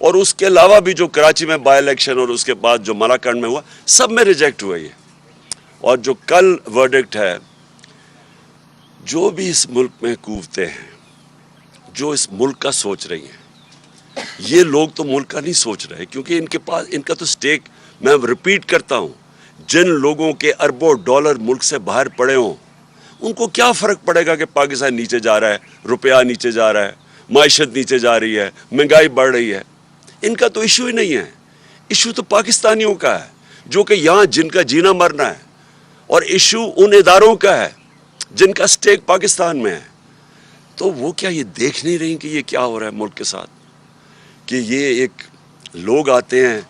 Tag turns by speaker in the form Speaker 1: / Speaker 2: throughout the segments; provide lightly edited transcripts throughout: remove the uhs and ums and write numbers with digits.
Speaker 1: اور اس کے علاوہ بھی جو کراچی میں بائی الیکشن اور اس کے بعد جو ملاکنڈ میں ہوا سب میں ریجیکٹ ہوئے یہ. اور جو کل ورڈکٹ ہے, جو بھی اس ملک میں قوتیں ہیں جو اس ملک کا سوچ رہی ہیں, یہ لوگ تو ملک کا نہیں سوچ رہے, کیونکہ ان کے پاس ان کا تو سٹیک, میں ریپیٹ کرتا ہوں, جن لوگوں کے اربوں ڈالر ملک سے باہر پڑے ہوں ان کو کیا فرق پڑے گا کہ پاکستان نیچے جا رہا ہے, روپیہ نیچے جا رہا ہے, معیشت نیچے جا رہی ہے, مہنگائی بڑھ رہی ہے. ان کا تو ایشو ہی نہیں ہے. ایشو تو پاکستانیوں کا ہے جو کہ یہاں جن کا جینا مرنا ہے, اور ایشو ان اداروں کا ہے جن کا سٹیک پاکستان میں ہے. تو وہ کیا یہ دیکھ نہیں رہی کہ یہ کیا ہو رہا ہے ملک کے ساتھ, کہ یہ ایک لوگ آتے ہیں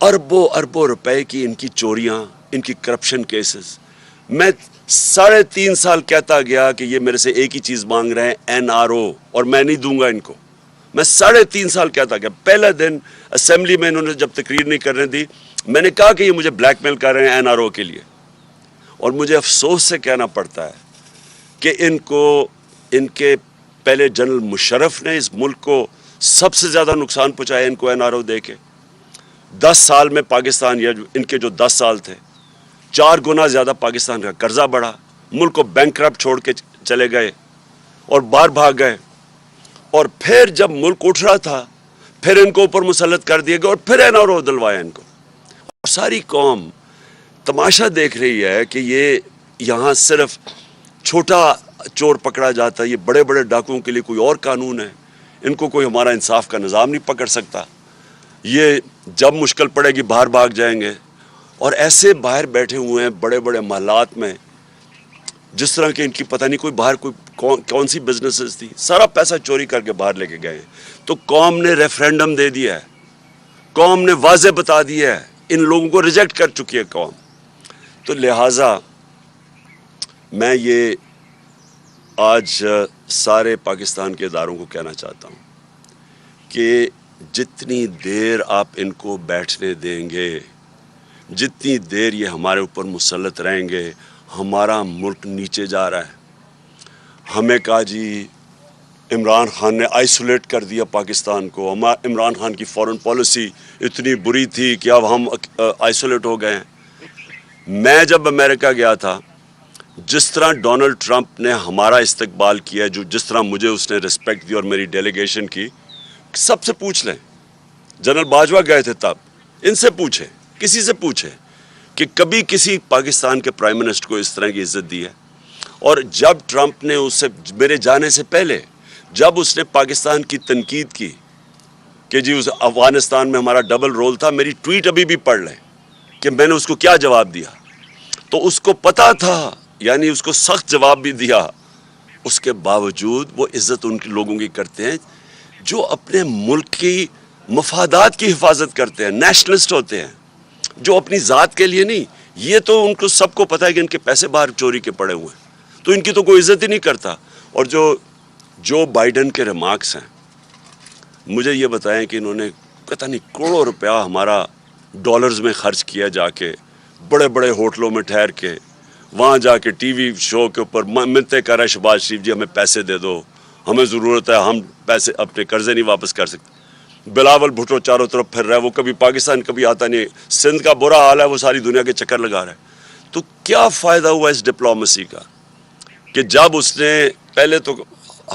Speaker 1: اربوں اربوں روپے کی ان کی چوریاں, ان کی کرپشن کیسز. میں 3.5 سال کہتا گیا کہ یہ میرے سے ایک ہی چیز مانگ رہے ہیں, NRO, اور میں نہیں دوں گا ان کو. میں 3.5 سال کہتا گیا. پہلا دن اسمبلی میں انہوں نے جب تقریر نہیں کرنے دی, میں نے کہا کہ یہ مجھے بلیک میل کر رہے ہیں NRO کے لیے. اور مجھے افسوس سے کہنا پڑتا ہے کہ ان کے پہلے جنرل مشرف نے اس ملک کو سب سے زیادہ نقصان پہنچایا ان کو NRO دے کے. 10 سال میں پاکستان, یا ان کے جو 10 سال تھے, 4 گنا زیادہ پاکستان کا قرضہ بڑھا, ملک کو بینکرپٹ چھوڑ کے چلے گئے اور باہر بھاگ گئے. اور پھر جب ملک اٹھ رہا تھا پھر ان کو اوپر مسلط کر دیے گئے اور پھر NRO دلوایا ان کو. اور ساری قوم تماشا دیکھ رہی ہے کہ یہ یہاں صرف چھوٹا چور پکڑا جاتا ہے, یہ بڑے بڑے ڈاکوؤں کے لیے کوئی اور قانون ہے, ان کو کوئی ہمارا انصاف کا نظام نہیں پکڑ سکتا. یہ جب مشکل پڑے گی باہر بھاگ جائیں گے. اور ایسے باہر بیٹھے ہوئے ہیں بڑے بڑے محلات میں, جس طرح کہ ان کی پتہ نہیں کوئی باہر کوئی کون سی بزنسز تھی, سارا پیسہ چوری کر کے باہر لے کے گئے ہیں. تو قوم نے ریفرینڈم دے دیا ہے, قوم نے واضح بتا دیا ہے, ان لوگوں کو ریجیکٹ کر چکی ہے قوم. تو لہٰذا میں یہ آج سارے پاکستان کے اداروں کو کہنا چاہتا ہوں کہ جتنی دیر آپ ان کو بیٹھنے دیں گے, جتنی دیر یہ ہمارے اوپر مسلط رہیں گے, ہمارا ملک نیچے جا رہا ہے. ہمیں کہا جی عمران خان نے آئسولیٹ کر دیا پاکستان کو, عمران خان کی فورن پالیسی اتنی بری تھی کہ اب ہم آئسولیٹ ہو گئے ہیں. میں جب امریکہ گیا تھا, جس طرح ڈونلڈ ٹرمپ نے ہمارا استقبال کیا, جس طرح مجھے اس نے رسپیکٹ دی اور میری ڈیلیگیشن کی, سب سے پوچھ لیں. جنرل باجوہ گئے تھے تب, ان سے پوچھیں, کسی سے پوچھیں کہ کبھی کسی پاکستان کے پرائم منسٹر کو اس طرح کی عزت دی ہے. اور جب ٹرمپ نے اس سے میرے جانے سے پہلے جب اس نے پاکستان کی تنقید کی کہ جی اس افغانستان میں ہمارا ڈبل رول تھا, میری ٹویٹ ابھی بھی پڑھ لیں کہ میں نے اس کو کیا جواب دیا. تو اس کو پتا تھا, یعنی اس کو سخت جواب بھی دیا. اس کے باوجود وہ عزت ان کے لوگوں کی کرتے ہیں جو اپنے ملک کی مفادات کی حفاظت کرتے ہیں, نیشنلسٹ ہوتے ہیں, جو اپنی ذات کے لیے نہیں. یہ تو ان کو سب کو پتہ ہے کہ ان کے پیسے باہر چوری کے پڑے ہوئے ہیں, تو ان کی تو کوئی عزت ہی نہیں کرتا. اور جو بائیڈن کے ریمارکس ہیں, مجھے یہ بتائیں کہ انہوں نے پتہ نہیں کروڑوں روپیہ ہمارا ڈالرز میں خرچ کیا, جا کے بڑے بڑے ہوٹلوں میں ٹھہر کے, وہاں جا کے ٹی وی شو کے اوپر منتیں کر رہے شہباز شریف جی ہمیں پیسے دے دو, ہمیں ضرورت ہے, ہم پیسے اپنے قرضے نہیں واپس کر سکتے. بلاول بھٹو چاروں طرف پھر رہا ہے, وہ کبھی پاکستان کبھی آتا نہیں, سندھ کا برا حال ہے, وہ ساری دنیا کے چکر لگا رہا ہے. تو کیا فائدہ ہوا اس ڈپلومیسی کا کہ جب اس نے پہلے تو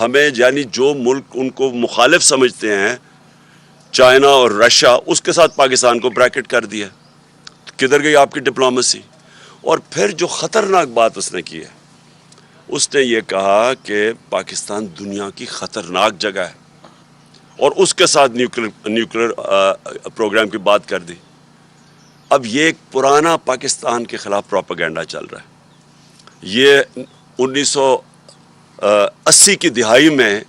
Speaker 1: ہمیں, یعنی جو ملک ان کو مخالف سمجھتے ہیں, چائنا اور رشیا, اس کے ساتھ پاکستان کو بریکٹ کر دیا. کدھر گئی آپ کی ڈپلومیسی؟ اور پھر جو خطرناک بات اس نے کی ہے, اس نے یہ کہا کہ پاکستان دنیا کی خطرناک جگہ ہے, اور اس کے ساتھ نیوکلیر پروگرام کی بات کر دی. اب یہ ایک پرانا پاکستان کے خلاف پروپیگنڈا چل رہا ہے. یہ 1980 کی دہائی میں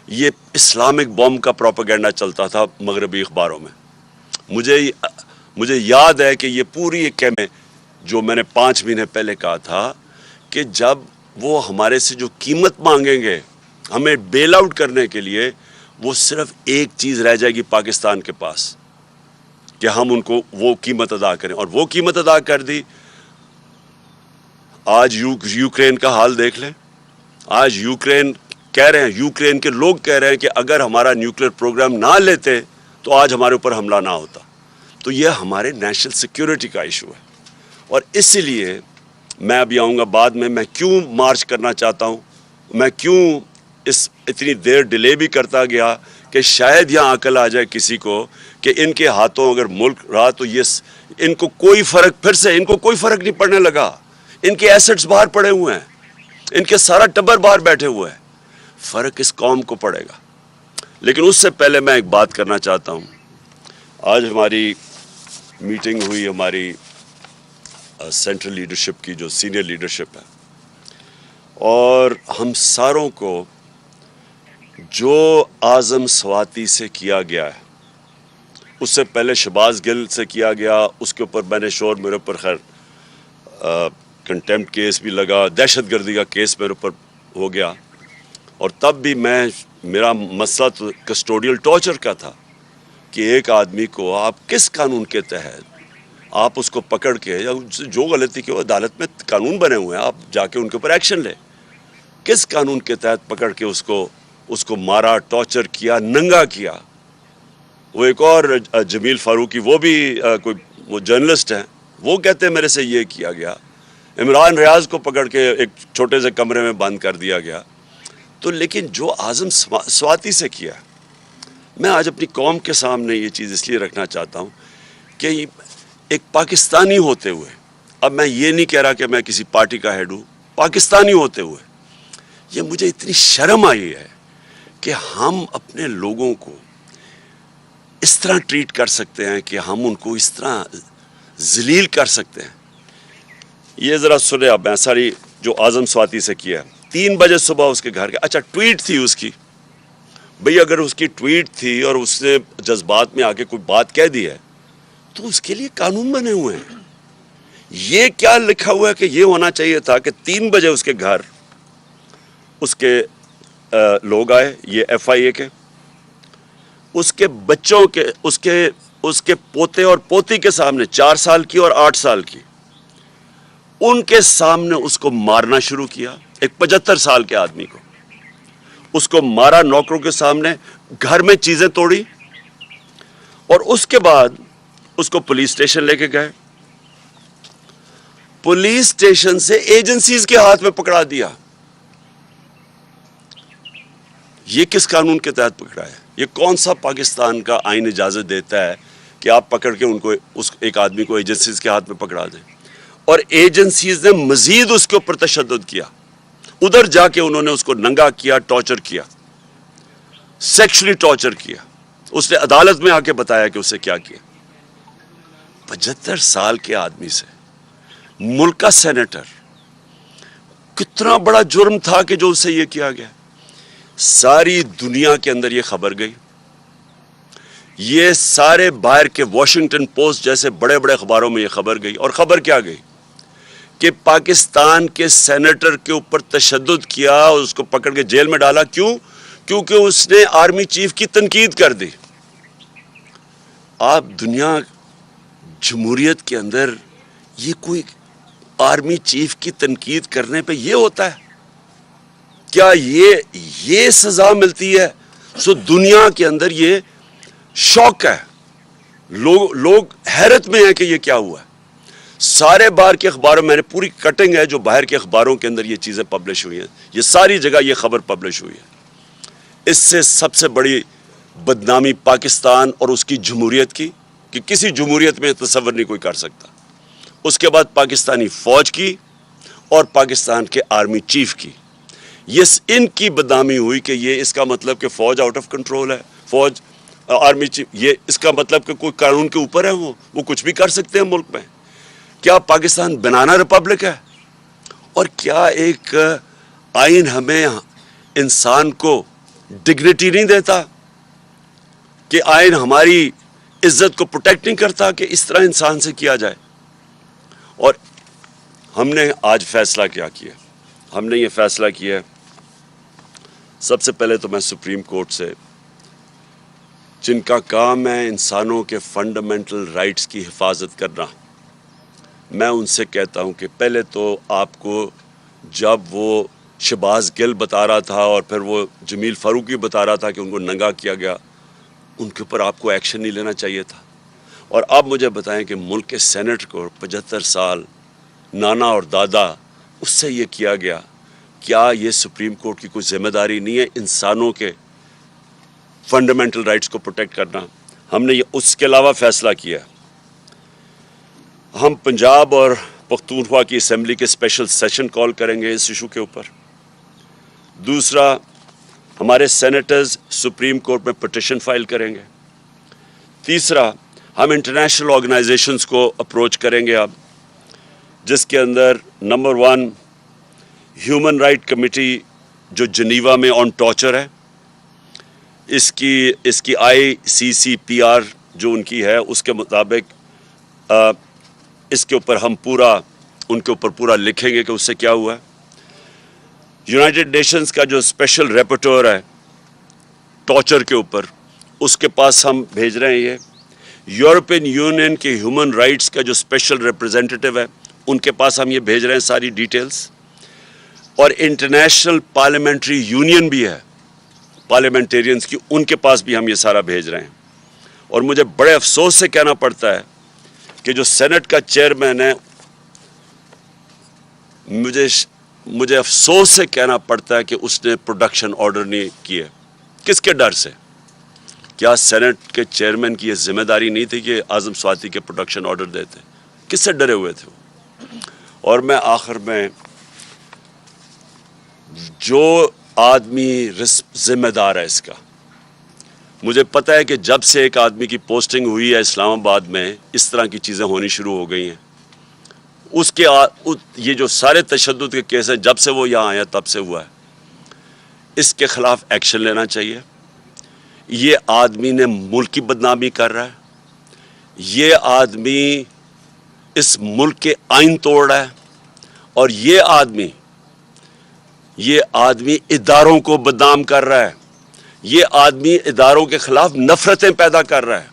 Speaker 1: یہ اسلامک بوم کا پروپیگنڈا چلتا تھا مغربی اخباروں میں. مجھے یاد ہے کہ یہ پوری ایک جو میں نے 5 مہینے پہلے کہا تھا کہ جب وہ ہمارے سے جو قیمت مانگیں گے ہمیں بیل آؤٹ کرنے کے لیے, وہ صرف ایک چیز رہ جائے گی پاکستان کے پاس کہ ہم ان کو وہ قیمت ادا کریں, اور وہ قیمت ادا کر دی. آج یوکرین کا حال دیکھ لیں. آج یوکرین کہہ رہے ہیں, یوکرین کے لوگ کہہ رہے ہیں کہ اگر ہمارا نیوکلیر پروگرام نہ لیتے تو آج ہمارے اوپر حملہ نہ ہوتا. تو یہ ہمارے نیشنل سیکیورٹی کا ایشو ہے. اور اسی لیے میں ابھی آؤں گا بعد میں کیوں مارچ کرنا چاہتا ہوں, میں کیوں اتنی دیر ڈیلے بھی کرتا گیا کہ شاید یہاں عقل آ جائے کسی کو کہ ان کے ہاتھوں اگر ملک رہا تو یہ ان کو کوئی فرق, پھر سے ان کو کوئی فرق نہیں پڑنے لگا. ان کے ایسٹس باہر پڑے ہوئے ہیں, ان کے سارا ٹبر باہر بیٹھے ہوئے ہیں. فرق اس قوم کو پڑے گا. لیکن اس سے پہلے میں ایک بات کرنا چاہتا ہوں. آج ہماری میٹنگ ہوئی, ہماری سینٹرل لیڈرشپ کی, جو سینئر لیڈرشپ ہے, اور ہم ساروں کو جو اعظم سواتی سے کیا گیا ہے, اس سے پہلے شہباز گل سے کیا گیا, اس کے اوپر میں نے شور, میرے اوپر خیر کنٹیمپٹ کیس بھی لگا, دہشت گردی کا کیس میرے اوپر ہو گیا. اور تب بھی میرا مسئلہ تو کسٹوڈیل ٹارچر کا تھا کہ ایک آدمی کو آپ کس قانون کے تحت آپ اس کو پکڑ کے, یا جو غلطی کی, عدالت میں قانون بنے ہوئے ہیں, آپ جا کے ان کے اوپر ایکشن لیں. کس قانون کے تحت پکڑ کے اس کو مارا, ٹارچر کیا, ننگا کیا. وہ ایک اور جمیل فاروقی, وہ بھی وہ جرنلسٹ ہیں, وہ کہتے ہیں میرے سے یہ کیا گیا. عمران ریاض کو پکڑ کے ایک چھوٹے سے کمرے میں بند کر دیا گیا. تو لیکن جو اعظم سواتی سے کیا, میں آج اپنی قوم کے سامنے یہ چیز اس لیے رکھنا چاہتا ہوں کہ ایک پاکستانی ہوتے ہوئے, اب میں یہ نہیں کہہ رہا کہ میں کسی پارٹی کا ہیڈ ہوں, پاکستانی ہوتے ہوئے یہ مجھے اتنی شرم آئی ہے کہ ہم اپنے لوگوں کو اس طرح ٹریٹ کر سکتے ہیں, کہ ہم ان کو اس طرح ذلیل کر سکتے ہیں. یہ ذرا سنیں اب, میں ساری جو اعظم سواتی سے کیا ہے. 3 بجے صبح اس کے گھر کے, اچھا ٹویٹ تھی اس کی, بھئی اگر اس کی ٹویٹ تھی اور اس نے جذبات میں آ کے کوئی بات کہہ دی ہے تو اس کے لیے قانون بنے ہوئے ہیں. یہ کیا لکھا ہوا ہے کہ یہ ہونا چاہیے تھا کہ 3 بجے اس کے گھر اس کے لوگ آئے, یہ ایف آئی اے کے, اس کے بچوں کے, اس کے پوتے اور پوتی کے سامنے, 4 سال کی اور 8 سال کی, ان کے سامنے اس کو مارنا شروع کیا. ایک 75 سال کے آدمی کو اس کو مارا, نوکروں کے سامنے, گھر میں چیزیں توڑی, اور اس کے بعد اس کو پولیس اسٹیشن لے کے گئے. پولیس اسٹیشن سے ایجنسیز کے ہاتھ میں پکڑا دیا. یہ کس قانون کے تحت پکڑا ہے؟ یہ کون سا پاکستان کا آئین اجازت دیتا ہے کہ آپ پکڑ کے ان کو, ایک آدمی کو ایجنسیز کے ہاتھ میں پکڑا دیں؟ اور ایجنسیز نے مزید اس کے اوپر تشدد کیا. ادھر جا کے انہوں نے اس کو ننگا کیا, ٹارچر کیا, سیکشلی ٹارچر کیا. اس نے عدالت میں آ کے بتایا کہ اسے کیا کیا. 75 سال کے آدمی سے, ملک کا سینیٹر, کتنا بڑا جرم تھا کہ جو اس سے یہ کیا گیا. ساری دنیا کے اندر یہ خبر گئی. یہ سارے باہر کے واشنگٹن پوسٹ جیسے بڑے بڑے اخباروں میں یہ خبر گئی. اور خبر کیا گئی کہ پاکستان کے سینیٹر کے اوپر تشدد کیا اور اس کو پکڑ کے جیل میں ڈالا. کیوں؟ کیونکہ اس نے آرمی چیف کی تنقید کر دی. آپ دنیا جمہوریت کے اندر یہ کوئی آرمی چیف کی تنقید کرنے پہ یہ ہوتا ہے؟ کیا یہ سزا ملتی ہے؟ سو دنیا کے اندر یہ شوق ہے, لوگ حیرت میں ہیں کہ یہ کیا ہوا ہے. سارے باہر کے اخباروں, میں نے پوری کٹنگ ہے جو باہر کے اخباروں کے اندر یہ چیزیں پبلش ہوئی ہیں, یہ ساری جگہ یہ خبر پبلش ہوئی ہے. اس سے سب سے بڑی بدنامی پاکستان اور اس کی جمہوریت کی, کہ کسی جمہوریت میں تصور نہیں کوئی کر سکتا. اس کے بعد پاکستانی فوج کی اور پاکستان کے آرمی چیف کی, یہ ان کی بدنامی ہوئی کہ یہ اس کا مطلب کہ فوج آؤٹ آف کنٹرول ہے, فوج آرمی چیف, یہ اس کا مطلب کہ کوئی قانون کے اوپر ہے, وہ کچھ بھی کر سکتے ہیں ملک میں. کیا پاکستان بنانا ریپبلک ہے؟ اور کیا ایک آئین ہمیں انسان کو ڈگنیٹی نہیں دیتا؟ کہ آئین ہماری عزت کو پروٹیکٹ نہیں کرتا کہ اس طرح انسان سے کیا جائے؟ اور ہم نے آج فیصلہ کیا کیا؟ ہم نے یہ فیصلہ کیا, سب سے پہلے تو میں سپریم کورٹ سے, جن کا کام ہے انسانوں کے فنڈامنٹل رائٹس کی حفاظت کرنا, میں ان سے کہتا ہوں کہ پہلے تو آپ کو جب وہ شہباز گل بتا رہا تھا اور پھر وہ جمیل فاروقی بتا رہا تھا کہ ان کو ننگا کیا گیا, ان کے اوپر آپ کو ایکشن نہیں لینا چاہیے تھا؟ اور آپ مجھے بتائیں کہ ملک کے سینٹ کو 75 سال نانا اور دادا اس سے یہ کیا گیا، کیا یہ سپریم کورٹ کی کوئی ذمہ داری نہیں ہے انسانوں کے فنڈامنٹل رائٹس کو پروٹیکٹ کرنا؟ ہم نے یہ اس کے علاوہ فیصلہ کیا، ہم پنجاب اور پختونخوا کی اسمبلی کے اسپیشل سیشن کال کریں گے اس ایشو کے اوپر۔ دوسرا، ہمارے سینیٹرز سپریم کورٹ میں پٹیشن فائل کریں گے۔ تیسرا، ہم انٹرنیشنل آرگنائزیشنز کو اپروچ کریں گے اب، جس کے اندر نمبر 1 ہیومن رائٹ کمیٹی جو جنیوا میں آن ٹارچر ہے، اس کی ICCPR جو ان کی ہے اس کے مطابق اس کے اوپر ہم ان کے اوپر پورا لکھیں گے کہ اس سے کیا ہوا ہے۔ یونائٹڈ نیشنز کا جو اسپیشل ریپورٹر ہے ٹارچر کے اوپر، اس کے پاس ہم بھیج رہے ہیں یہ۔ یورپین یونین کے ہیومن رائٹس کا جو اسپیشل ریپرزینٹیٹیو ہے ان کے پاس ہم یہ بھیج رہے ہیں ساری ڈیٹیلز۔ اور انٹرنیشنل پارلیمنٹری یونین بھی ہے پارلیمنٹیرینز کی، ان کے پاس بھی ہم یہ سارا بھیج رہے ہیں۔ اور مجھے بڑے افسوس سے کہنا پڑتا ہے کہ جو سینٹ کا چیئرمین ہے، مجھے افسوس سے کہنا پڑتا ہے کہ اس نے پروڈکشن آرڈر نہیں کیے۔ کس کے ڈر سے؟ کیا سینٹ کے چیئرمین کی یہ ذمہ داری نہیں تھی کہ اعظم سواتی کے پروڈکشن آرڈر دیتے؟ کس سے ڈرے ہوئے تھے وہ؟ اور میں آخر میں، جو آدمی ذمہ دار ہے اس کا، مجھے پتہ ہے کہ جب سے ایک آدمی کی پوسٹنگ ہوئی ہے اسلام آباد میں، اس طرح کی چیزیں ہونی شروع ہو گئی ہیں۔ یہ جو سارے تشدد کے کیس ہیں جب سے وہ یہاں آیا تب سے ہوا ہے، اس کے خلاف ایکشن لینا چاہیے۔ یہ آدمی نے ملک کی بدنامی کر رہا ہے، یہ آدمی اس ملک کے آئین توڑ رہا ہے، اور یہ آدمی اداروں کو بدنام کر رہا ہے، یہ آدمی اداروں کے خلاف نفرتیں پیدا کر رہا ہے۔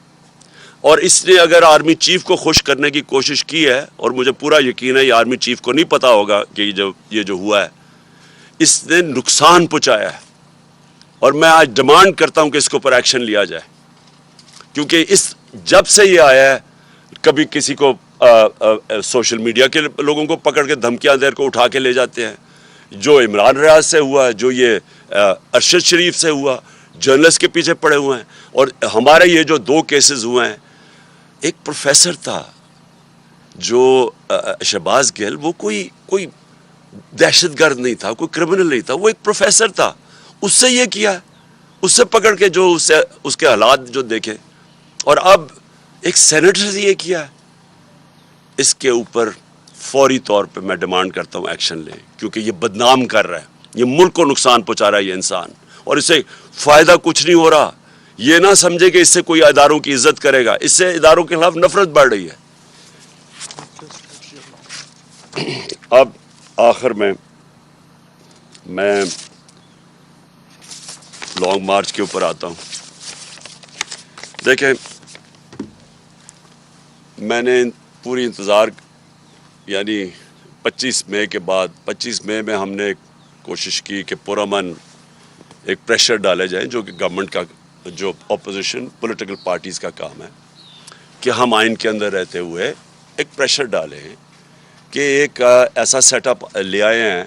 Speaker 1: اور اس نے اگر آرمی چیف کو خوش کرنے کی کوشش کی ہے، اور مجھے پورا یقین ہے یہ آرمی چیف کو نہیں پتا ہوگا کہ یہ جو ہوا ہے، اس نے نقصان پہنچایا ہے۔ اور میں آج ڈیمانڈ کرتا ہوں کہ اس کے اوپر ایکشن لیا جائے، کیونکہ جب سے یہ آیا ہے، کبھی کسی کو سوشل میڈیا کے لوگوں کو پکڑ کے دھمکیاں دے کو اٹھا کے لے جاتے ہیں، جو عمران ریاض سے ہوا، جو یہ ارشد شریف سے ہوا، جرنلسٹ کے پیچھے پڑے ہوئے ہیں۔ اور ہمارے یہ جو 2 کیسز ہوئے ہیں، ایک پروفیسر تھا جو شہباز گل، وہ کوئی دہشت گرد نہیں تھا، کوئی کرمنل نہیں تھا، وہ ایک پروفیسر تھا، اس سے یہ کیا، اس سے پکڑ کے جو اس کے حالات جو دیکھے، اور اب ایک سینیٹر سے یہ کیا ہے۔ اس کے اوپر فوری طور پہ میں ڈیمانڈ کرتا ہوں ایکشن لیں، کیونکہ یہ بدنام کر رہا ہے، یہ ملک کو نقصان پہنچا رہا ہے یہ انسان، اور اس سے فائدہ کچھ نہیں ہو رہا۔ یہ نہ سمجھے کہ اس سے کوئی اداروں کی عزت کرے گا، اس سے اداروں کے خلاف نفرت بڑھ رہی ہے۔ اب آخر میں لانگ مارچ کے اوپر آتا ہوں۔ دیکھیں، میں نے پوری انتظار، یعنی 25 مئی کے بعد، 25 مئی میں ہم نے کوشش کی کہ پرامن ایک پریشر ڈالے جائیں، جو کہ گورنمنٹ کا، جو اپوزیشن پولیٹیکل پارٹیز کا کام ہے، کہ ہم آئین کے اندر رہتے ہوئے ایک پریشر ڈالیں کہ ایک ایسا سیٹ اپ لے آئے ہیں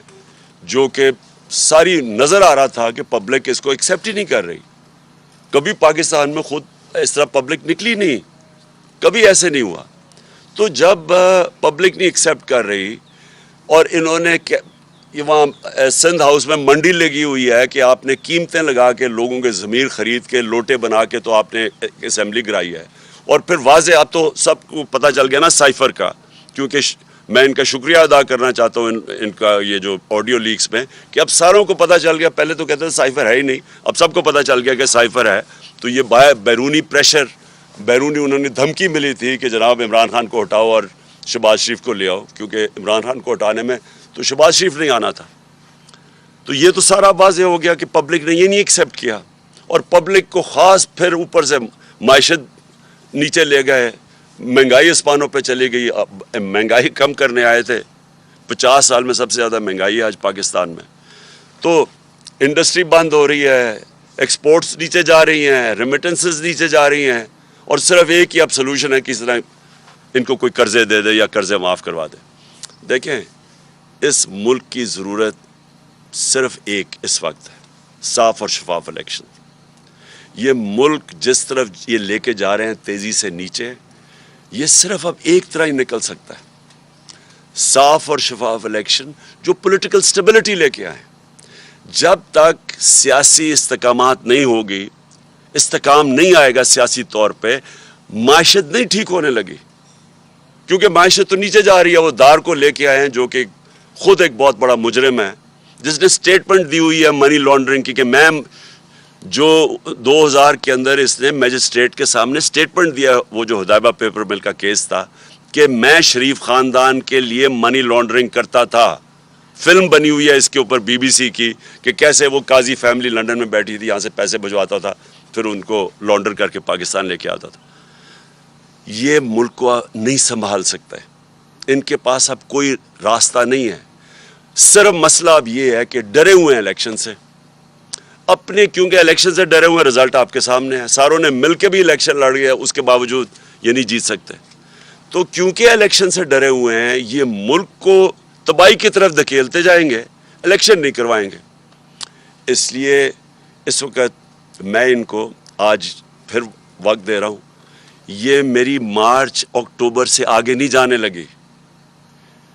Speaker 1: جو کہ ساری نظر آ رہا تھا کہ پبلک اس کو ایکسیپٹ ہی نہیں کر رہی۔ کبھی پاکستان میں خود اس طرح پبلک نکلی نہیں، کبھی ایسے نہیں ہوا۔ تو جب پبلک نہیں ایکسیپٹ کر رہی، اور انہوں نے وہاں سندھ ہاؤس میں منڈی لگی ہوئی ہے کہ آپ نے قیمتیں لگا کے لوگوں کے ضمیر خرید کے لوٹے بنا کے تو آپ نے اسمبلی کرائی ہے، اور پھر واضح اب تو سب کو پتہ چل گیا نا سائفر کا، کیونکہ میں ان کا شکریہ ادا کرنا چاہتا ہوں ان کا یہ جو آڈیو لیکس میں، کہ اب ساروں کو پتہ چل گیا، پہلے تو کہتے تھے سائفر ہے ہی نہیں، اب سب کو پتہ چل گیا کہ سائفر ہے۔ تو یہ بیرونی پریشر، انہوں نے دھمکی ملی تھی کہ جناب عمران خان کو ہٹاؤ اور شہباز شریف کو لے آؤ، کیونکہ عمران خان کو ہٹانے میں تو شہباز شریف نہیں آنا تھا۔ تو یہ تو سارا واضح ہو گیا کہ پبلک نے یہ نہیں ایکسیپٹ کیا، اور پبلک کو خاص پھر اوپر سے معیشت نیچے لے گئے، مہنگائی اسپانوں پہ چلی گئی۔ مہنگائی کم کرنے آئے تھے، 50 سال میں سب سے زیادہ مہنگائی ہے آج پاکستان میں۔ تو انڈسٹری بند ہو رہی ہے، ایکسپورٹس نیچے جا رہی ہیں, ریمیٹنسز نیچے جا رہی ہیں, اور صرف ایک ہی اب سلوشن ہے کہ اس طرح ان کو کوئی قرضے دے دے یا قرضے معاف کروا دے. دیکھیں, اس ملک کی ضرورت صرف ایک اس وقت ہے, صاف اور شفاف الیکشن. یہ ملک جس طرف یہ لے کے جا رہے ہیں تیزی سے نیچے, یہ صرف اب ایک طرح ہی نکل سکتا ہے, صاف اور شفاف الیکشن جو پولیٹیکل سٹیبلٹی لے کے آئے. جب تک سیاسی استحکامات نہیں ہوگی, استحکام نہیں آئے گا سیاسی طور پہ, معیشت نہیں ٹھیک ہونے لگی. کیونکہ معیشت تو نیچے جا رہی ہے. وہ دار کو لے کے آئے ہیں جو کہ خود ایک بہت بڑا مجرم ہے, جس نے سٹیٹمنٹ دی ہوئی ہے منی لانڈرنگ کی, کہ میم جو 2000 کے اندر اس نے میجسٹریٹ کے سامنے سٹیٹمنٹ دیا, وہ جو حدیبہ پیپر مل کا کیس تھا, کہ میں شریف خاندان کے لیے منی لانڈرنگ کرتا تھا. فلم بنی ہوئی ہے اس کے اوپر بی بی سی کی, کہ کیسے وہ قاضی فیملی لنڈن میں بیٹھی تھی, یہاں سے پیسے بھجواتا تھا, پھر ان کو لانڈر کر کے پاکستان لے کے آتا تھا. یہ ملک کو نہیں سنبھال سکتا ہے, ان کے پاس اب کوئی راستہ نہیں ہے. صرف مسئلہ اب یہ ہے کہ ڈرے ہوئے ہیں الیکشن سے اپنے, کیونکہ الیکشن سے ڈرے ہوئے ہیں. رزلٹ آپ کے سامنے ہے, ساروں نے مل کے بھی الیکشن لڑ گیا, اس کے باوجود یہ نہیں جیت سکتے. تو کیونکہ الیکشن سے ڈرے ہوئے ہیں, یہ ملک کو تباہی کی طرف دھکیلتے جائیں گے, الیکشن نہیں کروائیں گے. اس لیے اس وقت میں ان کو آج پھر وقت دے رہا ہوں. یہ میری مارچ اکتوبر سے آگے نہیں جانے لگی.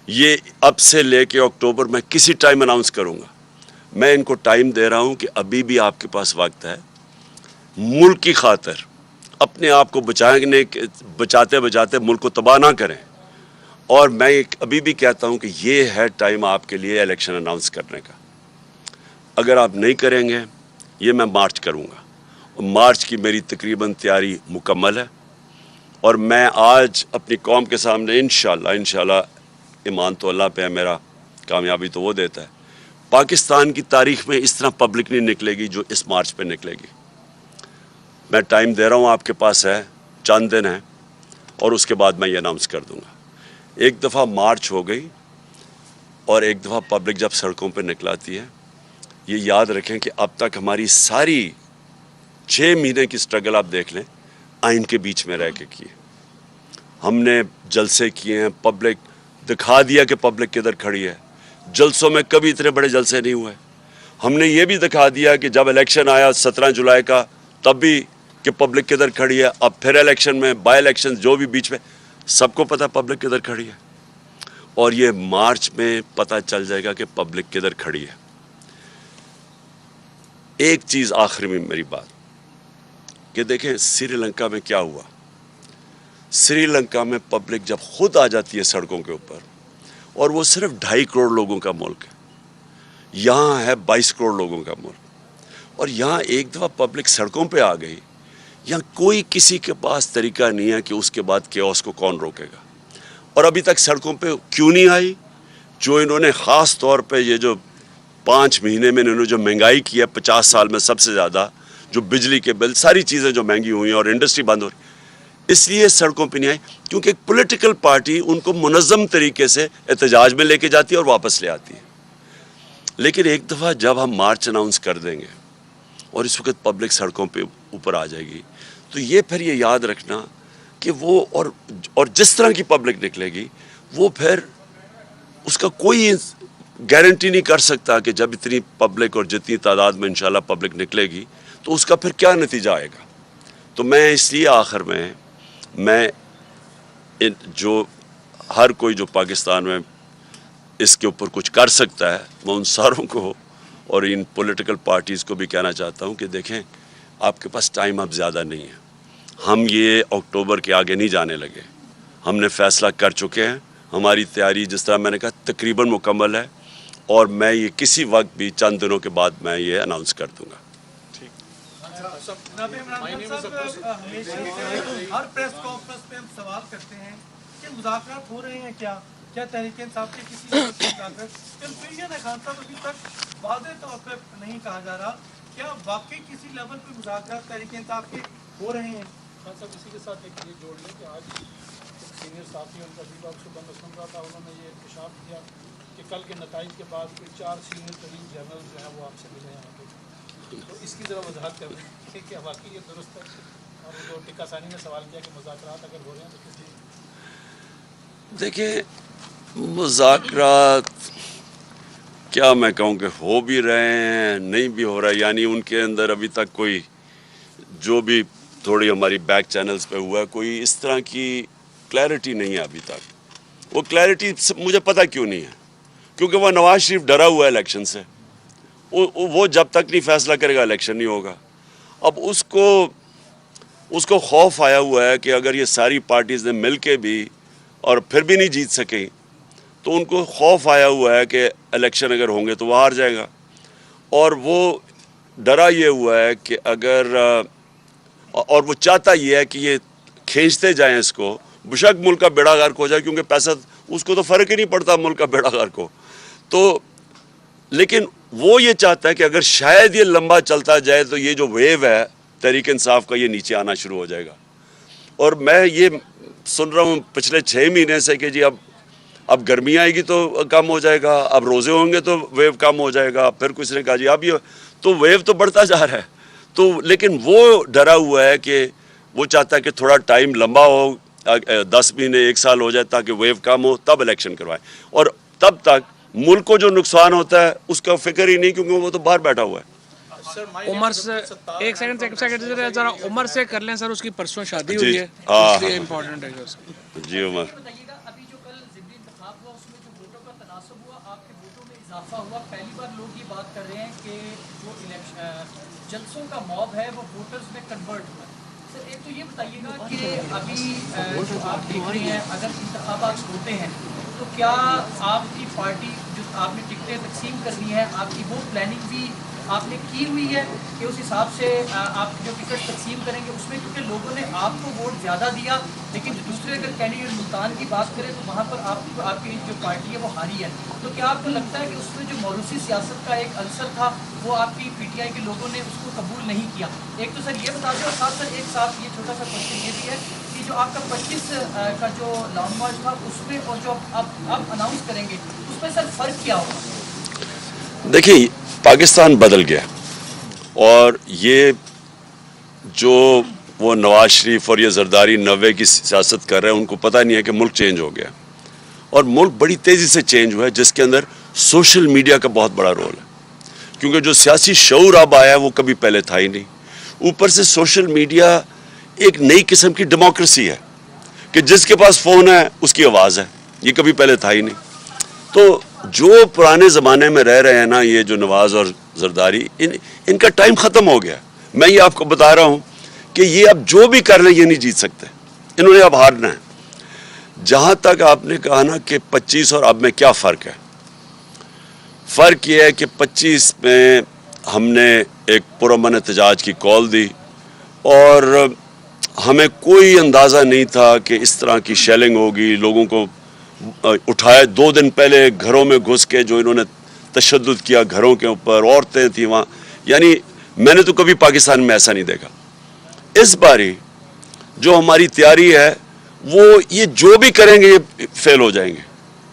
Speaker 1: یہ اب سے لے کے اکتوبر میں کسی ٹائم اناؤنس کروں گا. میں ان کو ٹائم دے رہا ہوں کہ ابھی بھی آپ کے پاس وقت ہے. ملک کی خاطر اپنے آپ کو بچاتے بچاتے ملک کو تباہ نہ کریں. اور میں ابھی بھی کہتا ہوں کہ یہ ہے ٹائم آپ کے لیے الیکشن اناؤنس کرنے کا. اگر آپ نہیں کریں گے, یہ میں مارچ کروں گا. مارچ کی میری تقریباً تیاری مکمل ہے, اور میں آج اپنی قوم کے سامنے انشاءاللہ ایمان تو اللہ پہ ہے میرا, کامیابی تو وہ دیتا ہے, پاکستان کی تاریخ میں اس طرح پبلک نہیں نکلے گی جو اس مارچ پہ نکلے گی. میں ٹائم دے رہا ہوں, آپ کے پاس ہے, چند دن ہیں, اور اس کے بعد میں یہ اناؤنس کر دوں گا. ایک دفعہ مارچ ہو گئی اور ایک دفعہ پبلک جب سڑکوں پہ نکلاتی ہے, یہ یاد رکھیں کہ اب تک ہماری ساری 6 مہینے کی سٹرگل آپ دیکھ لیں, آئین کے بیچ میں رہ کے کیے. ہم نے جلسے کیے ہیں, پبلک دکھا دیا کہ پبلک کدھر کھڑی ہے. جلسوں میں کبھی اتنے بڑے جلسے نہیں ہوئے. ہم نے یہ بھی دکھا دیا کہ جب الیکشن آیا 17 جولائی کا, تب بھی کہ پبلک کدھر کھڑی ہے. اب پھر الیکشن میں, بائی الیکشن جو بھی بیچ میں, سب کو پتہ پبلک کدھر کھڑی ہے. اور یہ مارچ میں پتہ چل جائے گا کہ پبلک کدھر کھڑی ہے. ایک چیز آخری میں میری بات, کہ دیکھیں سری لنکا میں کیا ہوا. سری لنکا میں پبلک جب خود آ جاتی ہے سڑکوں کے اوپر, اور وہ صرف 2.5 کروڑ لوگوں کا ملک ہے, یہاں ہے 22 کروڑ لوگوں کا ملک, اور یہاں ایک دفعہ پبلک سڑکوں پہ آ گئی, یہاں کوئی کسی کے پاس طریقہ نہیں ہے کہ اس کے بعد کیوس کو کون روکے گا. اور ابھی تک سڑکوں پہ کیوں نہیں آئی؟ جو انہوں نے خاص طور پہ یہ جو 5 مہینے میں انہوں نے جو مہنگائی کی ہے 50 سال میں سب سے زیادہ, جو بجلی کے بل, ساری چیزیں جو مہنگی ہوئی ہیں اور انڈسٹری بند ہو رہی, اس لیے سڑکوں پہ نہیں آئی. کیونکہ ایک پولیٹیکل پارٹی ان کو منظم طریقے سے احتجاج میں لے کے جاتی ہے اور واپس لے آتی ہے. لیکن ایک دفعہ جب ہم مارچ اناؤنس کر دیں گے اور اس وقت پبلک سڑکوں پہ اوپر آ جائے گی, تو یہ پھر یہ یاد رکھنا کہ وہ اور جس طرح کی پبلک نکلے گی, وہ پھر اس کا کوئی گارنٹی نہیں کر سکتا کہ جب اتنی پبلک اور جتنی تعداد میں انشاءاللہ پبلک نکلے گی تو اس کا پھر کیا نتیجہ آئے گا. تو میں اس لیے آخر میں جو ہر کوئی جو پاکستان میں اس کے اوپر کچھ کر سکتا ہے, میں ان ساروں کو اور ان پولیٹیکل پارٹیز کو بھی کہنا چاہتا ہوں کہ دیکھیں آپ کے پاس ٹائم اب زیادہ نہیں ہے. ہم یہ اکتوبر کے آگے نہیں جانے لگے, ہم نے فیصلہ کر چکے ہیں. ہماری تیاری جس طرح میں نے کہا تقریباً مکمل ہے, اور میں یہ کسی وقت بھی چند دنوں کے بعد میں یہ اناؤنس کر دوں گا.
Speaker 2: ہر پریس کانفرنس پہ ہم سوال کرتے ہیں کہ مذاکرات ہو رہے ہیں کیا تحریک انصاف کے کسی مذاکرات. کنفیوژن ہے خان صاحب, ابھی تک واضح طور پہ نہیں کہا جا رہا کیا واقعی کسی لیول پہ مذاکرات تحریک انصاف کے ہو رہے ہیں.
Speaker 3: خان صاحب اسی کے ساتھ ایک یہ جوڑ لیں کہ آج سینئر صحافی ان کا بھی بات سے بند سن رہا تھا, انہوں نے یہ انکشاف کیا کہ کل کے نتائج کے بعد کوئی 4 سینئر ترین جنرل جو ہیں وہ آپ سے ملے ہیں. تو اس کی ذرا وضاحت کر دیں کہ کیا واقعی یہ درست ہے؟ اور جو ٹکا ثانی نے سوال کیا کہ مذاکرات اگر ہو رہے ہیں تو کس لیے؟
Speaker 1: دیکھیں مذاکرات کیا میں کہوں کہ ہو بھی رہے ہیں نہیں بھی ہو رہا ہے، یعنی ان کے اندر ابھی تک کوئی جو بھی تھوڑی ہماری بیک چینلز پہ ہوا ہے کوئی اس طرح کی کلیئرٹی نہیں ہے ابھی تک. وہ کلیئرٹی مجھے پتہ کیوں نہیں ہے، کیونکہ وہ نواز شریف ڈرا ہوا ہے الیکشن سے. وہ جب تک نہیں فیصلہ کرے گا الیکشن نہیں ہوگا. اب اس کو خوف آیا ہوا ہے کہ اگر یہ ساری پارٹیز نے مل کے بھی اور پھر بھی نہیں جیت سکیں تو ان کو خوف آیا ہوا ہے کہ الیکشن اگر ہوں گے تو وہ ہار جائے گا. اور وہ ڈرا یہ ہوا ہے کہ اگر اور وہ چاہتا یہ ہے کہ یہ کھینچتے جائیں اس کو، بشک ملک کا بیڑا غرق ہو جائے، کیونکہ پیسہ اس کو تو فرق ہی نہیں پڑتا ملک کا بیڑا غرق ہو تو. لیکن وہ یہ چاہتا ہے کہ اگر شاید یہ لمبا چلتا جائے تو یہ جو ویو ہے تحریک انصاف کا یہ نیچے آنا شروع ہو جائے گا. اور میں یہ سن رہا ہوں پچھلے 6 مہینے سے کہ جی اب گرمی آئے گی تو کم ہو جائے گا، اب روزے ہوں گے تو ویو کم ہو جائے گا، پھر کسی نے کہا جی اب یہ تو ویو تو بڑھتا جا رہا ہے. تو لیکن وہ ڈرا ہوا ہے کہ وہ چاہتا ہے کہ تھوڑا ٹائم لمبا ہو، 10 مہینے 1 سال ہو جائے تاکہ ویو کم ہو تب الیکشن کروائیں. اور تب تک ملک کو جو نقصان ہوتا ہے اس کا فکر ہی نہیں، کیونکہ وہ تو باہر بیٹھا ہوا ہے.
Speaker 4: عمر سے ایک سیکنڈ ذرا عمر سے کر لیں سر، اس کی پرسوں شادی
Speaker 1: جی،
Speaker 4: ہوئی ہے
Speaker 1: ہاں،
Speaker 4: اس لیے امپورٹنٹ ہے اس کی.
Speaker 1: جی عمر.
Speaker 5: ابھی جو کل ضمنی انتخاب ہوا اس میں جو ووٹوں کا تناسب ہوا، آپ کے ووٹوں میں اضافہ ہوا. پہلی بار لوگ یہ بات کر رہے ہیں کہ جو جلسوں کا موب ہے وہ ووٹرز میں کنورٹ ہوا ہے. سر ایک تو یہ بتائیے گا کہ ابھی جو آپ دیکھ رہے ہیں اگر انتخابات ہوتے ہیں تو کیا آپ کی پارٹی جو آپ نے ٹکٹیں تقسیم کرنی ہے آپ کی وہ پلاننگ بھی آپ نے کی ہوئی ہے کہ اس حساب سے آپ جو ٹکٹ تقسیم کریں گے اس میں، کیونکہ لوگوں نے آپ کو ووٹ زیادہ دیا لیکن دوسرے اگر کینڈیڈیٹ ملتان کی بات کریں تو وہاں پر آپ کی جو پارٹی ہے وہ ہاری ہے. تو کیا آپ کو لگتا ہے کہ اس میں جو موروثی سیاست کا ایک عنصر تھا وہ آپ کی پی ٹی آئی کے لوگوں نے اس کو قبول نہیں کیا؟ ایک تو سر یہ بتا دیں، اور ساتھ ایک ساتھ یہ چھوٹا سا کوشچن یہ بھی ہے کہ جو آپ کا 25 کا جو لانگ مارچ تھا اس میں اور جو آپ اناؤنس کریں گے اس میں سر فرق کیا ہوگا؟
Speaker 1: دیکھیں پاکستان بدل گیا، اور یہ جو وہ نواز شریف اور یہ زرداری 90 کی سیاست کر رہے ہیں ان کو پتہ نہیں ہے کہ ملک چینج ہو گیا، اور ملک بڑی تیزی سے چینج ہوا ہے جس کے اندر سوشل میڈیا کا بہت بڑا رول ہے. کیونکہ جو سیاسی شعور اب آیا ہے وہ کبھی پہلے تھا ہی نہیں. اوپر سے سوشل میڈیا ایک نئی قسم کی ڈیموکریسی ہے کہ جس کے پاس فون ہے اس کی آواز ہے، یہ کبھی پہلے تھا ہی نہیں. تو جو پرانے زمانے میں رہ رہے ہیں نا یہ جو نواز اور زرداری، ان کا ٹائم ختم ہو گیا. میں یہ آپ کو بتا رہا ہوں کہ یہ اب جو بھی کر لیں یہ نہیں جیت سکتے، انہوں نے اب ہارنا ہے. جہاں تک آپ نے کہا نا کہ 25 اور اب میں کیا فرق ہے، فرق یہ ہے کہ 25 میں ہم نے ایک پرامن احتجاج کی کال دی اور ہمیں کوئی اندازہ نہیں تھا کہ اس طرح کی شیلنگ ہوگی. لوگوں کو اٹھائے 2 دن پہلے گھروں میں گھس کے جو انہوں نے تشدد کیا گھروں کے اوپر، عورتیں تھیں وہاں، یعنی میں نے تو کبھی پاکستان میں ایسا نہیں دیکھا. اس باری جو ہماری تیاری ہے وہ یہ جو بھی کریں گے یہ فیل ہو جائیں گے،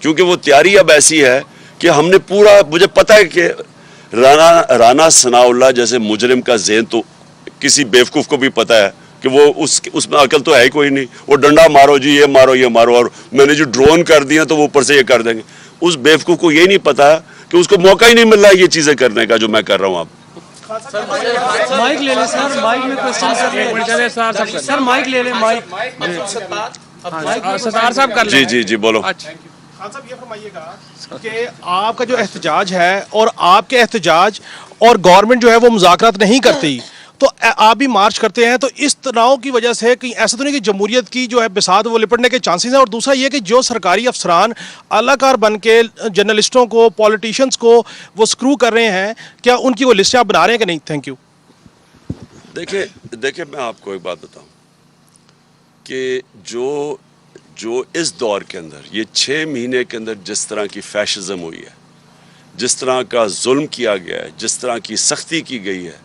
Speaker 1: کیونکہ وہ تیاری اب ایسی ہے کہ ہم نے پورا، مجھے پتہ ہے کہ رانا ثناء اللہ جیسے مجرم کا ذہن تو کسی بیوقوف کو بھی پتہ ہے کہ وہ اس میں عقل تو ہے ہی کوئی نہیں. وہ ڈنڈا مارو جی، یہ مارو یہ مارو، اور میں نے جو ڈرون کر دیا تو وہ اوپر سے یہ کر دیں گے. اس بیوقوف کو یہ نہیں پتا کہ اس کو موقع ہی نہیں مل رہا ہے یہ چیزیں کرنے کا جو میں کر رہا ہوں. اب
Speaker 4: مائک لے لیں سر، مائک میں کوشچن سر، مائک لے لیں، مائک ستار صاحب کر لیں.
Speaker 1: جی بولو.
Speaker 6: خان صاحب یہ فرمائیے گا کہ آپ کا جو احتجاج ہے اور آپ کے احتجاج اور گورنمنٹ جو ہے وہ مذاکرات نہیں کرتی، تو آپ بھی مارچ کرتے ہیں، تو اس تناؤ کی وجہ سے کہیں ایسا تو نہیں کہ جمہوریت کی جو ہے بساط وہ لپٹنے کے چانسز ہیں؟ اور دوسرا یہ کہ جو سرکاری افسران اعلیٰ کار بن کے جرنلسٹوں کو، پولیٹیشنز کو وہ سکرو کر رہے ہیں، کیا ان کی وہ لسٹیں آپ بنا رہے ہیں کہ نہیں؟ Thank you.
Speaker 1: دیکھیں میں آپ کو ایک بات بتاؤں کہ جو اس دور کے اندر یہ 6 مہینے کے اندر جس طرح کی فیشزم ہوئی ہے، جس طرح کا ظلم کیا گیا ہے، جس طرح کی سختی کی گئی ہے،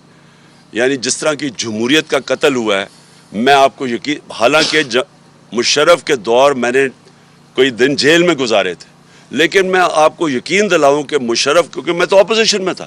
Speaker 1: یعنی جس طرح کی جمہوریت کا قتل ہوا ہے، میں آپ کو یقین، حالانکہ مشرف کے دور میں نے کوئی دن جیل میں گزارے تھے، لیکن میں آپ کو یقین دلاؤں کہ مشرف، کیونکہ میں تو اپوزیشن میں تھا،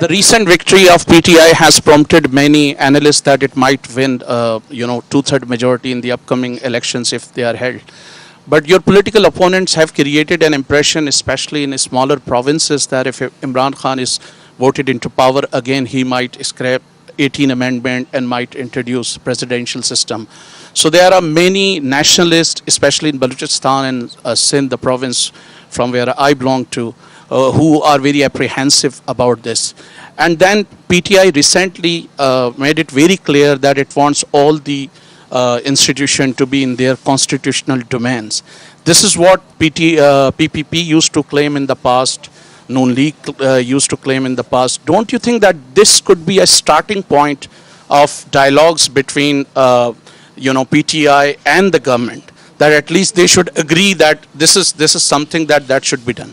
Speaker 7: The recent victory of PTI has prompted many analysts that it might win, two-third majority in the upcoming elections if they are held. But your political opponents have created an impression, especially in smaller provinces, that if Imran Khan is voted into power again, he might scrap 18 amendment and might introduce presidential system. So there are many nationalists, especially in Balochistan and Sindh, the province from where I belong to, who are very apprehensive about this. And then PTI recently made it very clear that it wants all the institution to be in their constitutional domains. This is what PPP used to claim in the past, Noon League used to claim in the past. Don't you think that this could be a starting point of dialogues between PTI and the government, that at least they should agree that this is something that should be done?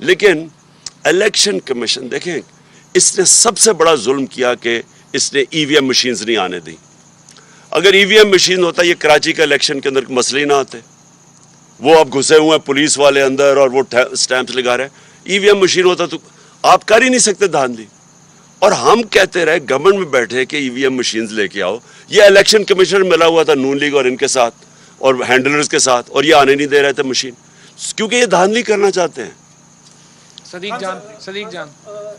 Speaker 1: لیکن election commission دیکھیں اس نے سب سے بڑا ظلم کیا کہ اس نے ای وی M machines نہیں آنے دی. اگر ای وی ایم مشین ہوتا یہ کراچی کا الیکشن کے اندر مسئلے نہ آتے. وہ اب گھسے ہوئے ہیں پولیس والے اندر اور وہ سٹیمپس لگا رہے ہیں. ای وی ایم مشین ہوتا تو آپ کر ہی نہیں سکتے دھاندلی. اور ہم کہتے رہے گورنمنٹ میں بیٹھے کہ ای وی ایم مشینز لے کے آؤ. یہ الیکشن کمیشنر ملا ہوا تھا نون لیگ اور ان کے ساتھ اور ہینڈلرز کے ساتھ, اور یہ آنے نہیں دے رہے تھے مشین, کیونکہ یہ دھاندلی کرنا چاہتے ہیں.
Speaker 4: صدیق جان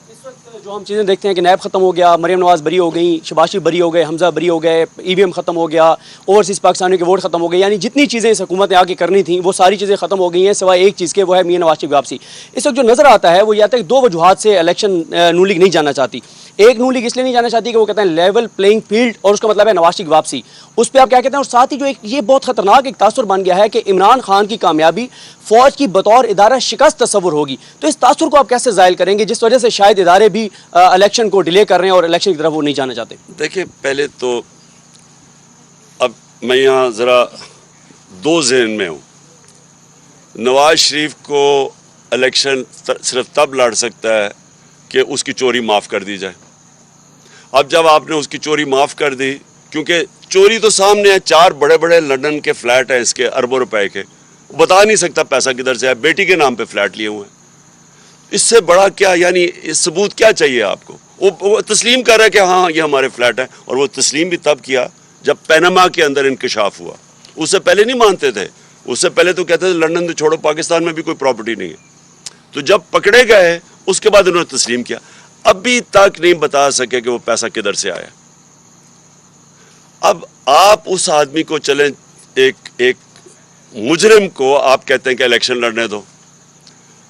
Speaker 8: اس وقت جو ہم چیزیں دیکھتے ہیں کہ نیب ختم ہو گیا, مریم نواز بری ہو گئیں, شباز شریف بری ہو گئے, حمزہ بری ہو گئے, ای وی ایم ختم ہو گیا, اوورسیز پاکستانیوں کے ووٹ ختم ہو گئے, یعنی جتنی چیزیں اس حکومت نے آ کے کرنی تھیں وہ ساری چیزیں ختم ہو گئی ہیں سوائے ایک چیز کے, وہ ہے میاں نواز شریف واپسی. اس وقت جو نظر آتا ہے وہ یہ آتا ہے کہ دو وجوہات سے الیکشن نون لیگ نہیں جانا چاہتی. ایک نون لیگ اس لیے نہیں جانا چاہتی کہ وہ کہتے ہیں لیول پلینگ فیلڈ, اور اس کا مطلب ہے نواز شریف واپسی. اس پہ آپ کیا کہتے ہیں؟ اور ساتھ ہی جو ایک یہ بہت خطرناک ایک تاثر بن گیا ہے کہ عمران خان کی کامیابی فوج کی بطور ادارہ شکست تصور ہوگی. تو اس تاثر کو آپ کیسے زائل کریں گے جس وجہ سے شاید ادارے بھی الیکشن کو ڈیلے کر رہے ہیں اور الیکشن کی طرف وہ نہیں جانا چاہتے؟
Speaker 1: دیکھیں پہلے تو اب میں یہاں ذرا دو ذہن میں ہوں. نواز شریف کو الیکشن صرف تب لڑ سکتا ہے کہ اس کی چوری معاف کر دی جائے. اب جب آپ نے اس کی چوری معاف کر دی, کیونکہ چوری تو سامنے ہے, 4 بڑے بڑے لندن کے فلیٹ ہیں اس کے اربوں روپے کے, بتا نہیں سکتا پیسہ کدھر سے ہے, بیٹی کے نام پہ فلیٹ لیے ہوئے ہیں. اس سے بڑا کیا, یعنی ثبوت کیا چاہیے آپ کو؟ وہ تسلیم کر رہا ہے کہ ہاں یہ ہمارے فلیٹ ہیں, اور وہ تسلیم بھی تب کیا جب پیناما کے اندر انکشاف ہوا. اس سے پہلے نہیں مانتے تھے, اس سے پہلے تو کہتے تھے لندن تو چھوڑو, پاکستان میں بھی کوئی پراپرٹی نہیں ہے. تو جب پکڑے گئے اس کے بعد انہوں نے تسلیم کیا. ابھی تک نہیں بتا سکے کہ وہ پیسہ کدھر سے آیا. اب آپ اس آدمی کو چلیں, ایک مجرم کو آپ کہتے ہیں کہ الیکشن لڑنے دو.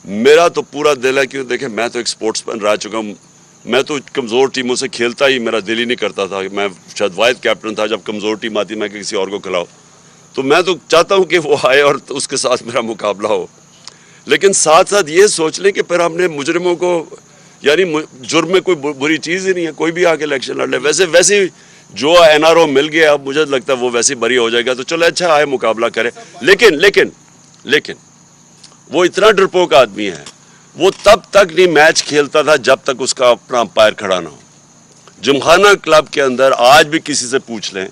Speaker 1: میرا تو پورا دل ہے, کیوں دیکھیں میں تو ایک سپورٹس مین رہ چکا ہوں, میں تو کمزور ٹیموں سے کھیلتا ہی میرا دل ہی نہیں کرتا تھا. میں شاید واحد کیپٹن تھا جب کمزور ٹیم آتی میں کسی اور کو کھلاؤ. تو میں تو چاہتا ہوں کہ وہ آئے اور اس کے ساتھ میرا مقابلہ ہو, لیکن ساتھ ساتھ یہ سوچ لیں کہ پھر ہم نے مجرموں کو, یعنی جرم میں کوئی بری چیز ہی نہیں ہے, کوئی بھی آ کے الیکشن لڑ لے. ویسے جو این آر او مل گیا, اب مجھے لگتا ہے وہ ویسے بری ہو جائے گا, تو چلو اچھا آئے مقابلہ کرے. لیکن وہ اتنا ڈرپوک آدمی ہے, وہ تب تک نہیں میچ کھیلتا تھا جب تک اس کا اپنا امپائر کھڑا نہ ہو. جمخانہ کلب کے اندر آج بھی کسی سے پوچھ لیں,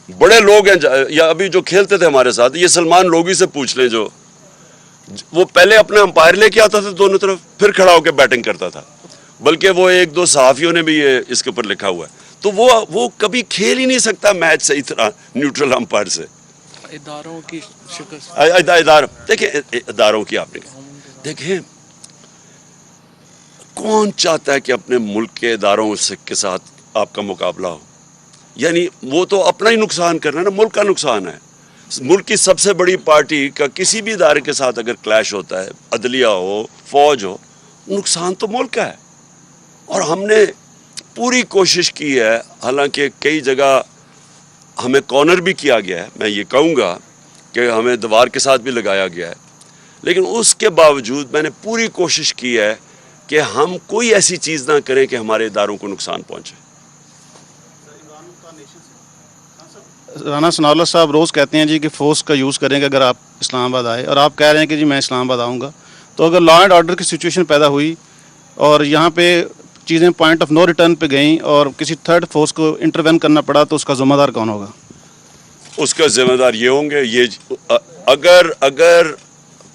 Speaker 1: بڑے لوگ ہیں یا ابھی جو کھیلتے تھے ہمارے ساتھ, یہ سلمان لوگی سے پوچھ لیں, جو وہ پہلے اپنا امپائر لے کے آتا تھا دونوں طرف, پھر کھڑا ہو کے بیٹنگ کرتا تھا. بلکہ وہ 1-2 صحافیوں نے بھی یہ اس کے اوپر لکھا ہوا ہے. تو وہ کبھی کھیل ہی نہیں سکتا میچ صحیح طرح نیوٹرل امپائر سے.
Speaker 4: اداروں کی شکست,
Speaker 1: دیکھیں اداروں کی آپ نے دیکھیں, کون چاہتا ہے کہ اپنے ملک کے اداروں کے ساتھ آپ کا مقابلہ ہو؟ یعنی وہ تو اپنا ہی نقصان کرنا ہے نا, ملک کا نقصان ہے. ملک کی سب سے بڑی پارٹی کا کسی بھی ادارے کے ساتھ اگر کلیش ہوتا ہے, عدلیہ ہو, فوج ہو, نقصان تو ملک کا ہے. اور ہم نے پوری کوشش کی ہے, حالانکہ کئی جگہ ہمیں کارنر بھی کیا گیا ہے, میں یہ کہوں گا کہ ہمیں دیوار کے ساتھ بھی لگایا گیا ہے, لیکن اس کے باوجود میں نے پوری کوشش کی ہے کہ ہم کوئی ایسی چیز نہ کریں کہ ہمارے اداروں کو نقصان پہنچے.
Speaker 9: رانا ثناء اللہ صاحب روز کہتے ہیں جی کہ فورس کا یوز کریں گے اگر آپ اسلام آباد آئے, اور آپ کہہ رہے ہیں کہ جی میں اسلام آباد آؤں گا. تو اگر لا اینڈ آرڈر کی سچویشن پیدا ہوئی اور یہاں پہ چیزیں پوائنٹ آف نو ریٹرن پہ گئیں اور کسی تھرڈ فورس کو انٹروین کرنا پڑا, تو اس کا ذمہ دار کون ہوگا؟
Speaker 1: اس کا ذمہ دار یہ ہوں گے, یہ اگر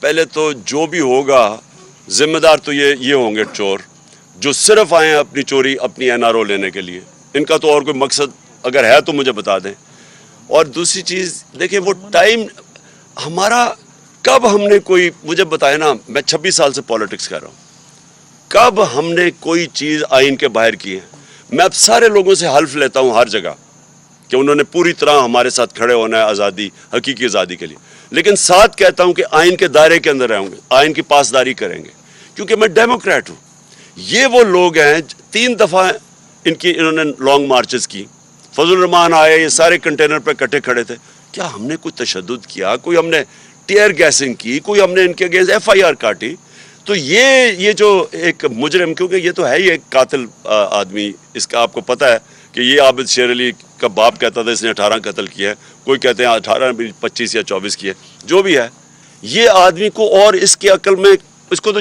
Speaker 1: پہلے تو جو بھی ہوگا ذمہ دار تو یہ ہوں گے چور, جو صرف آئے ہیں اپنی چوری, اپنی این آر او لینے کے لیے. ان کا تو اور کوئی مقصد اگر ہے تو مجھے بتا دیں. اور دوسری چیز دیکھیں, وہ ٹائم ہمارا کب ہم نے کوئی, مجھے بتائے نا, میں 26 سال سے پالیٹکس کر رہا ہوں, کب ہم نے کوئی چیز آئین کے باہر کی ہے؟ میں اب سارے لوگوں سے حلف لیتا ہوں ہر جگہ کہ انہوں نے پوری طرح ہمارے ساتھ کھڑے ہونا ہے آزادی, حقیقی آزادی کے لیے, لیکن ساتھ کہتا ہوں کہ آئین کے دائرے کے اندر رہیں گے, آئین کی پاسداری کریں گے, کیونکہ میں ڈیموکریٹ ہوں. یہ وہ لوگ ہیں 3 دفعہ انہوں نے لانگ مارچز کی, فضل الرحمان آئے, یہ سارے کنٹینر پہ کٹھے کھڑے تھے. کیا ہم نے کوئی تشدد کیا؟ کوئی ہم نے ٹیئر گیسنگ کی؟ کوئی ہم نے ان کے اگینسٹ ایف آئی آر کاٹی؟ تو یہ جو ایک مجرم, کیونکہ یہ تو ہے ہی ایک قاتل آدمی, اس کا آپ کو پتہ ہے کہ یہ عابد شیر علی کا باپ کہتا تھا اس نے 18 قتل کیا ہے, کوئی کہتے ہیں 18 25 یا 24 کیے, جو بھی ہے. یہ آدمی کو, اور اس کی عقل میں, اس کو تو